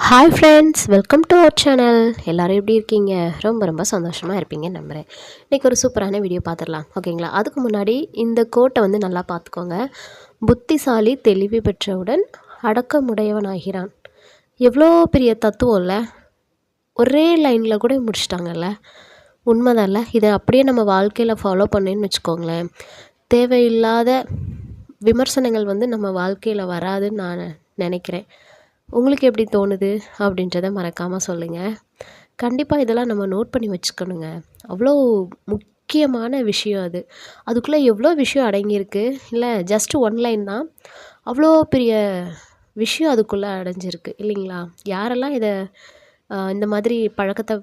Hi friends, welcome to our channel. எல்லோரும் எப்படி இருக்கீங்க? ரொம்ப சந்தோஷமாக இருப்பீங்கன்னு நம்புகிறேன். இன்றைக்கி ஒரு சூப்பரான வீடியோ பார்த்துடலாம், ஓகேங்களா? அதுக்கு முன்னாடி இந்த கோட்டை வந்து நல்லா பார்த்துக்கோங்க. புத்திசாலி தெளிவு பெற்றவுடன் அடக்கமுடையவனாகிறான். எவ்வளோ பெரிய தத்துவம் இல்லை? ஒரே லைனில் கூட முடிச்சிட்டாங்கல்ல. உண்மைதான்ல. இதை அப்படியே நம்ம வாழ்க்கையில் ஃபாலோ பண்ணேன்னு வச்சுக்கோங்களேன், தேவையில்லாத விமர்சனங்கள் வந்து நம்ம வாழ்க்கையில் வராதுன்னு நான் நினைக்கிறேன். உங்களுக்கு எப்படி தோணுது அப்படின்றத மறக்காமல் சொல்லுங்கள். கண்டிப்பாக இதெல்லாம் நம்ம நோட் பண்ணி வச்சுக்கணுங்க. அவ்வளோ முக்கியமான விஷயம் அது. அதுக்குள்ளே எவ்வளோ விஷயம் அடங்கியிருக்கு இல்லை? ஜஸ்ட்டு ஒன் லைன் தான், அவ்வளோ பெரிய விஷயம் அதுக்குள்ளே அடைஞ்சிருக்கு இல்லைங்களா? யாரெல்லாம் இதை இந்த மாதிரி பழக்கத்தை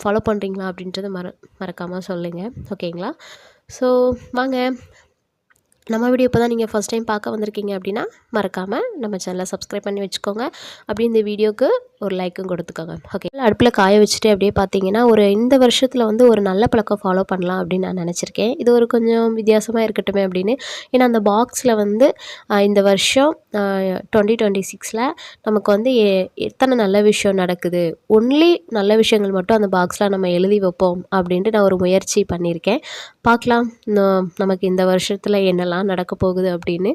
ஃபாலோ பண்ணுறீங்களா அப்படின்றத மறக்காமல் சொல்லுங்கள், ஓகேங்களா? ஸோ வாங்க, நம்ம வீடியோ இப்போ தான் நீங்கள் ஃபஸ்ட் டைம் பார்க்க வந்திருக்கீங்க அப்படின்னா மறக்காமல் நம்ம சேனலை சப்ஸ்கிரைப் பண்ணி வச்சுக்கோங்க. அப்படி இந்த வீடியோவுக்கு ஒரு லைக்கும் கொடுத்துக்கோங்க, ஓகே? அடுப்பில் காய வச்சுட்டு அப்படியே பார்த்தீங்கன்னா இந்த வருஷத்தில் வந்து ஒரு நல்ல பழக்கம் ஃபாலோ பண்ணலாம் அப்படின்னு நான் நினச்சிருக்கேன். இது ஒரு கொஞ்சம் வித்தியாசமாக இருக்கட்டுமே அப்படின்னு. ஏன்னா அந்த பாக்ஸில் வந்து இந்த வருஷம் 2026 நமக்கு வந்து எத்தனை நல்ல விஷயம் நடக்குது, ஒன்லி நல்ல விஷயங்கள் மட்டும் அந்த பாக்ஸில் நம்ம எழுதி வைப்போம் அப்படின்ட்டு நான் ஒரு முயற்சி பண்ணியிருக்கேன். பார்க்கலாம் நமக்கு இந்த வருஷத்தில் என்னெல்லாம் நடக்க போகுது அப்படின்னு,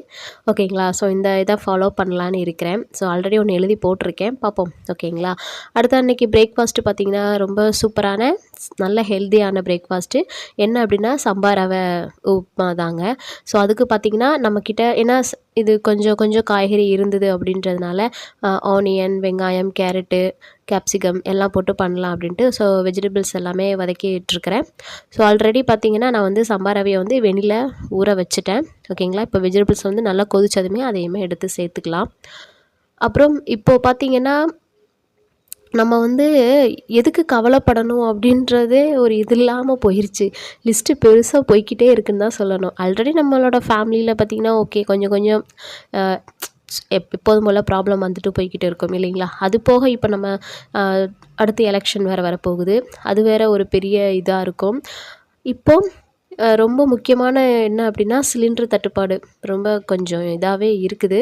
ஓகேங்களா? ஸோ இந்த இதை ஃபாலோ பண்ணலான்னு இருக்கிறேன். ஸோ ஆல்ரெடி ஒன்று எழுதி போட்டிருக்கேன், பார்ப்போம், ஓகேங்களா? அடுத்த அன்றைக்கி பிரேக்ஃபாஸ்ட்டு பார்த்திங்கன்னா ரொம்ப சூப்பரான நல்ல ஹெல்த்தியான பிரேக்ஃபாஸ்ட்டு. என்ன அப்படின்னா சம்பா ரவை உப்புமா தாங்க. ஸோ அதுக்கு பார்த்திங்கன்னா நம்மக்கிட்ட ஏன்னா இது கொஞ்சம் காய்கறி இருந்தது அப்படின்றதுனால ஆனியன், வெங்காயம், கேரட்டு, கேப்சிகம் எல்லாம் போட்டு பண்ணலாம் அப்படின்ட்டு ஸோ வெஜிடபிள்ஸ் எல்லாமே வதக்கிட்டுருக்கிறேன். ஸோ ஆல்ரெடி பார்த்திங்கன்னா நான் வந்து சம்பா ரவையை வந்து வெண்ணில ஊற வச்சுட்டேன், ஓகேங்களா? இப்போ வெஜிடபிள்ஸ் வந்து நல்லா கொதிச்சதுமே அதையுமே எடுத்து சேர்த்துக்கலாம். அப்புறம் இப்போது பார்த்திங்கன்னா நம்ம வந்து எதுக்கு கவலைப்படணும் அப்படின்றதே ஒரு இது இல்லாமல் போயிடுச்சு. லிஸ்ட்டு பெருசாக போய்க்கிட்டே இருக்குன்னு தான் சொல்லணும். ஆல்ரெடி நம்மளோட ஃபேமிலியில் பார்த்திங்கன்னா ஓகே, கொஞ்சம் எப்போதும் போல் ப்ராப்ளம் வந்துட்டு போய்கிட்டு இருக்கோம் இல்லைங்களா? அது போக இப்போ நம்ம அடுத்து எலெக்ஷன் வேறு வரப்போகுது. அது வேறு ஒரு பெரிய இதாக இருக்கும். இப்போது ரொம்ப முக்கியமான என்ன அப்படின்னா சிலிண்டர் தட்டுப்பாடு ரொம்ப கொஞ்சம் இதாகவே இருக்குது.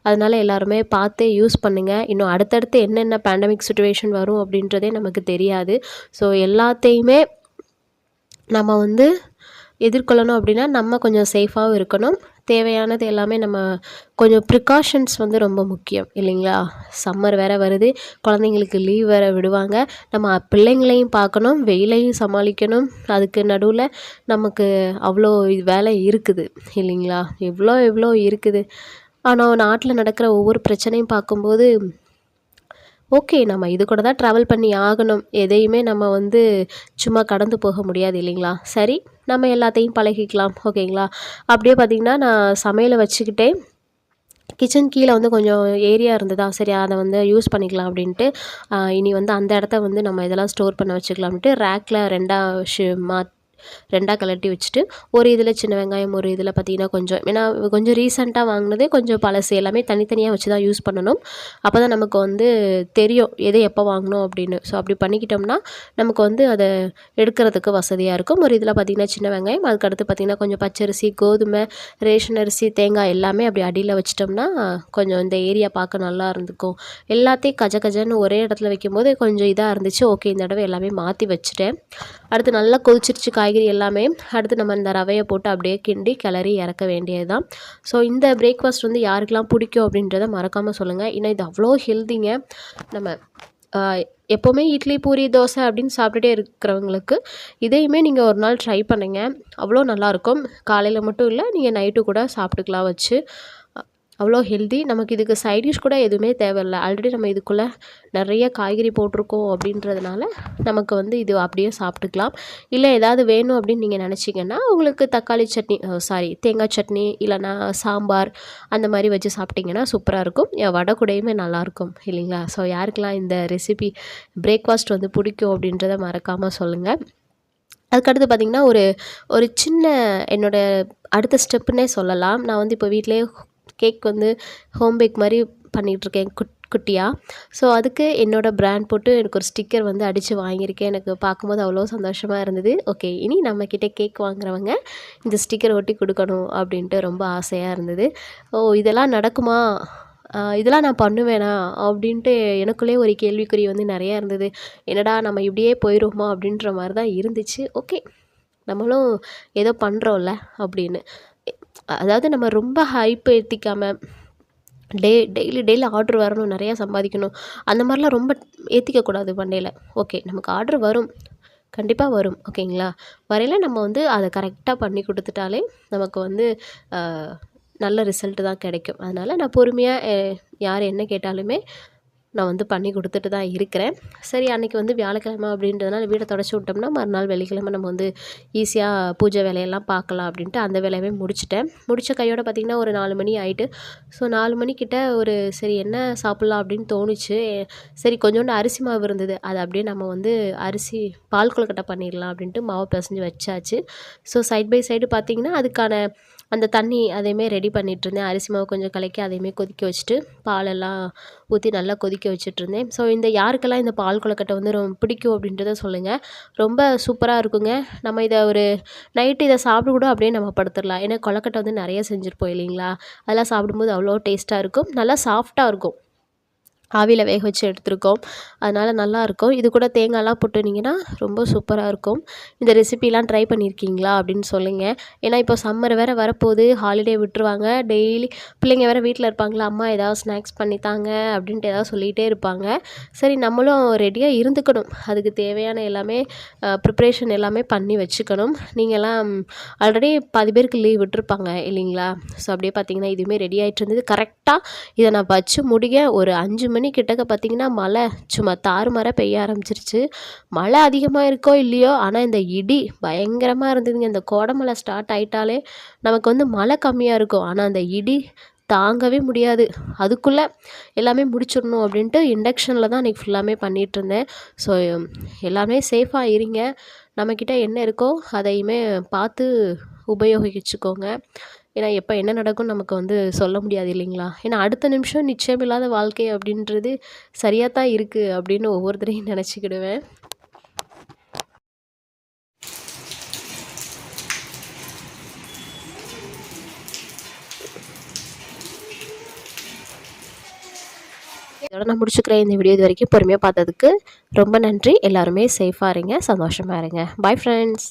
அதனால் எல்லாருமே பார்த்தே யூஸ் பண்ணுங்கள். இன்னும் அடுத்தடுத்து என்னென்ன பேண்டமிக் சிச்சுவேஷன் வரும் அப்படின்றதே நமக்கு தெரியாது. ஸோ எல்லாத்தையுமே நம்ம வந்து எதிர்கொள்ளணும் அப்படின்னா நம்ம கொஞ்சம் சேஃபாகவும் இருக்கணும். தேவையானது எல்லாமே நம்ம கொஞ்சம் ப்ரிகாஷன்ஸ் வந்து ரொம்ப முக்கியம் இல்லைங்களா? சம்மர் வேறு வருது, குழந்தைங்களுக்கு லீவ் வேறு விடுவாங்க. நம்ம பிள்ளைங்களையும் பார்க்கணும், வெயிலையும் சமாளிக்கணும். அதுக்கு நடுவில் நமக்கு அவ்வளோ வேலை இருக்குது இல்லைங்களா? எவ்வளோ இருக்குது. ஆனால் நாட்டில் நடக்கிற ஒவ்வொரு பிரச்சனையும் பார்க்கும்போது ஓகே, நம்ம இது கூட தான் ட்ராவல் பண்ணி ஆகணும். எதையுமே நம்ம வந்து சும்மா கடந்து போக முடியாது இல்லைங்களா? சரி, நம்ம எல்லாத்தையும் பழகிக்கலாம், ஓகேங்களா? அப்படியே பார்த்திங்கன்னா நான் சமையலை வச்சுக்கிட்டே கிச்சன் கீழே வந்து கொஞ்சம் ஏரியா இருந்ததா, சரி அதை வந்து யூஸ் பண்ணிக்கலாம் அப்படின்ட்டு இனி வந்து அந்த இடத்த வந்து நம்ம இதெல்லாம் ஸ்டோர் பண்ண வச்சுக்கலாம்ட்டு ரேக்கில் ரெண்டாக கலட்டி வச்சுட்டு ஒரு இதில் சின்ன வெங்காயம், ஒரு இதில் பார்த்திங்கன்னா கொஞ்சம், ஏன்னா கொஞ்சம் ரீசெண்டாக வாங்கினது கொஞ்சம் பழசு, எல்லாமே தனித்தனியாக வச்சு தான் யூஸ் பண்ணணும். அப்போ தான் நமக்கு வந்து தெரியும் எதை எப்போ வாங்கணும் அப்படின்னு. ஸோ அப்படி பண்ணிக்கிட்டோம்னா நமக்கு வந்து அதை எடுக்கிறதுக்கு வசதியாக இருக்கும். ஒரு இதில் பார்த்திங்கன்னா சின்ன வெங்காயம், அதுக்கடுத்து பார்த்திங்கன்னா கொஞ்சம் பச்சரிசி, கோதுமை, ரேஷன் அரிசி, தேங்காய் எல்லாமே அப்படி அடியில் வச்சிட்டோம்னா கொஞ்சம் இந்த ஏரியா பார்க்க நல்லா இருந்துக்கும். எல்லாத்தையும் கஜன்னு ஒரே இடத்துல வைக்கும்போது கொஞ்சம் இதாக இருந்துச்சு. ஓகே, இந்த தடவை எல்லாமே மாற்றி வச்சுட்டேன். அடுத்து நல்லா கொதிச்சிருச்சு காய்கறி எல்லாமே. அடுத்து நம்ம இந்த ரவையை போட்டு அப்படியே கிண்டி கிளறி இறக்க வேண்டியது தான். ஸோ இந்த பிரேக்ஃபாஸ்ட் வந்து யாருக்கெல்லாம் பிடிக்கும் அப்படின்றத மறக்காமல் சொல்லுங்கள். ஏன்னா இது அவ்வளோ ஹெல்திங்க. நம்ம எப்போவுமே இட்லி, பூரி, தோசை அப்படின்னு சாப்பிட்டுட்டே இருக்கிறவங்களுக்கு இதையுமே நீங்கள் ஒரு நாள் ட்ரை பண்ணுங்கள். அவ்வளோ நல்லாயிருக்கும். காலையில் மட்டும் இல்லை, நீங்கள் நைட்டு கூட சாப்பிட்டுக்கலாம் வச்சு. அவ்வளோ ஹெல்தி. நமக்கு இதுக்கு சைடிஷ் கூட எதுவுமே தேவையில்லை. ஆல்ரெடி நம்ம இதுக்குள்ளே நிறைய காய்கறி போட்டிருக்கோம் அப்படின்றதுனால நமக்கு வந்து இது அப்படியே சாப்பிட்டுக்கலாம். இல்லை ஏதாவது வேணும் அப்படின்னு நீங்கள் நினச்சிங்கன்னா உங்களுக்கு தக்காளி சட்னி, தேங்காய் சட்னி, இல்லைனா சாம்பார் அந்த மாதிரி வச்சு சாப்பிட்டிங்கன்னா சூப்பராக இருக்கும். வடை கூடயுமே நல்லாயிருக்கும் இல்லைங்களா? ஸோ யாருக்கெல்லாம் இந்த ரெசிபி பிரேக்ஃபாஸ்ட் வந்து பிடிக்கும் அப்படின்றத மறக்காமல் சொல்லுங்கள். அதுக்கடுத்து பார்த்திங்கன்னா ஒரு சின்ன என்னோடய அடுத்த ஸ்டெப்புன்னே சொல்லலாம். நான் வந்து இப்போ வீட்டிலே கேக் வந்து ஹோம் பேக் மாதிரி பண்ணிகிட்ருக்கேன் குட்டியாக. ஸோ அதுக்கு என்னோடய பிராண்ட் போட்டு எனக்கு ஒரு ஸ்டிக்கர் வந்து அடித்து வாங்கியிருக்கேன். எனக்கு பார்க்கும்போது அவ்வளோ சந்தோஷமாக இருந்தது. ஓகே, இனி நம்மக்கிட்ட கேக் வாங்குறவங்க இந்த ஸ்டிக்கர் ஒட்டி கொடுக்கணும் அப்படின்ட்டு ரொம்ப ஆசையாக இருந்தது. இதெல்லாம் நடக்குமா இதெல்லாம் நான் பண்ணுவேனா? அப்படின்ட்டு எனக்குள்ளேயே ஒரு கேள்விக்குறி வந்து நெறையா இருந்தது. என்னடா நம்ம இப்படியே போயிருவோமா? அப்படின்ற மாரி தான் இருந்துச்சு. ஓகே. நம்மளும் ஏதோ பண்றோம்ல அப்படின்னு. எ அதாவது நம்ம ரொம்ப ஹைப் ஏத்திக்காம, டெய்லி ஆர்டர் வரணும், நெறையா சம்பாதிக்கணும். அந்த மாரிலாம் ரொம்ப ஏத்திக்க கூடாது மண்டையில. ஓகே. நமக்கு ஆர்டர் வரும். கண்டிப்பா வரும். ஓகேங்களா? வரையில நம்ம வந்து அத கரெக்ட்டா பண்ணி குடுத்துட்டாலே, நமக்கு வந்து அ நல்ல ரிசல்ட் தான் கிடைக்கும். அதனால நான் பொறுமையா யார் என்ன கேட்டாலுமே நான் வந்து பண்ணி குடுத்துட்டு தான் இருக்கிறேன். சரி அன்னைக்கு வந்து வியாழக்கிழமை அப்படின்றதுனால வீட தொடச்சு விட்டோம்னா, மறுநாள் வெள்ளிக்கிழமை நம்ம வந்து ஈஸியா பூஜை வேலையெல்லாம் பார்க்கலாம் அப்படின்ட்டு அந்த வேலையவே முடிச்சுட்டேன். முடிச்ச கையோட பார்த்திங்கன்னா ஒரு 4 மணி ஆயிட்டு. ஸோ 4 மணிக்கிட்ட ஒரு சரி என்ன சாப்பிட்லாம் அப்படின்னு தோணுச்சு. சரி கொஞ்சோண்டு அரிசி மாவு இருந்தது. அத அப்படியே நம்ம வந்து அரிசி பால் கொழுக்கட்டை பண்ணிடலாம் அப்படின்ட்டு மாவு பெசஞ்சு வச்சாச்சு. ஸோ சைட் பை சைடு பார்த்திங்கன்னா, அதுக்கான அந்த தண்ணி அதையுமே ரெடி பண்ணிட்டுருந்தேன். அரிசி மாவு கொஞ்சம் கலக்கி அதையுமே கொதிக்க வச்சுட்டு, பாலெல்லாம் ஊத்தி நல்லா கொதிக்க வச்சுட்ருந்தேன். ஸோ இந்த யாருக்கெல்லாம் இந்த பால் கொழுக்கட்டை வந்து பிடிக்கும் அப்படின்றத சொல்லுங்கள். ரொம்ப சூப்பரா இருக்குங்க. நம்ம இத ஒரு நைட்டு இத சாப்பிட்டு கூட அப்படியே நம்ம படுத்துடலாம். ஏன்னா கொழுக்கட்டை வந்து நெறைய செஞ்சுருப்போம் இல்லைங்களா? அதெல்லாம் சாப்பிடும்போது அவ்வளோ டேஸ்ட்டா இருக்கும். நல்லா சாஃப்ட்டா இருக்கும். ஆவியில வேக வச்சு எடுத்துருக்கோம். அதனால நல்லாயிருக்கும். இது கூட தேங்காய்லாம் போட்டுனீங்கன்னா ரொம்ப சூப்பரா இருக்கும். இந்த ரெசிபிலாம் ட்ரை பண்ணியிருக்கீங்களா? அப்படின்னு சொல்லுங்க. ஏன்னா இப்போ சம்மர் வேற வரப்போகுது. ஹாலிடே விட்டுருவாங்க. டெய்லி பிள்ளைங்க வேற வீட்ல இருப்பாங்களா, அம்மா ஏதாவது ஸ்நாக்ஸ் பண்ணி தாங்க அப்படின்ட்டு ஏதாவது சொல்லிகிட்டே இருப்பாங்க. சரி நம்மளும் ரெடியா இருந்துக்கணும். அதுக்கு தேவையான எல்லாமே ப்ரிப்ரேஷன் எல்லாமே பண்ணி வச்சுக்கணும். நீங்கலாம் ஆல்ரெடி பாதி பேருக்கு லீவ் விட்டுருப்பாங்க இல்லைங்களா? ஸோ அப்படியே பார்த்தீங்கன்னா, இதுவுமே ரெடி ஆயிட்டு இருந்தது. கரெக்ட்டா இத நான் வச்சு முடிக்க ஒரு 5 மணி கிட்டக்க பார்த்தீங்கன்னா, மழை சும்மா தாறுமாறா பெய்ய ஆரம்பிச்சிருச்சு. மழை அதிகமா இருக்கோ இல்லையோ, ஆனா இந்த இடி பயங்கரமா இருந்ததுங்க. இந்த கோடமழை ஸ்டார்ட் ஆயிட்டாலே நமக்கு வந்து மழை கம்மியா இருக்கும். ஆனா அந்த இடி தாங்கவே முடியாது. அதுக்குள்ள எல்லாமே முடிச்சிடணும் அப்படின்ட்டு இண்டக்ஷனில தான் அன்றைக்கி ஃபுல்லாமே பண்ணிகிட்ருந்தேன். ஸோ எல்லாமே சேஃபா இருங்க. நம்மக்கிட்ட என்ன இருக்கோ அதையுமே பார்த்து உபயோகிச்சுக்கோங்க. ஏன்னா எப்போ என்ன நடக்கும்னு நமக்கு வந்து சொல்ல முடியாது இல்லைங்களா? ஏன்னா அடுத்த நிமிஷம் நிச்சயமில்லாத வாழ்க்கை அப்படின்றது சரியா தான் இருக்கு அப்படின்னு ஒவ்வொருத்தரையும் நெனச்சுக்கிடுவேன். இதோட நான் முடிச்சுக்கிறேன் இந்த வீடியோ. இது வரைக்கும் பொறுமையா பார்த்ததுக்கு ரொம்ப நன்றி. எல்லாருமே சேஃபா இருங்க, சந்தோஷமா இருங்க. Bye friends.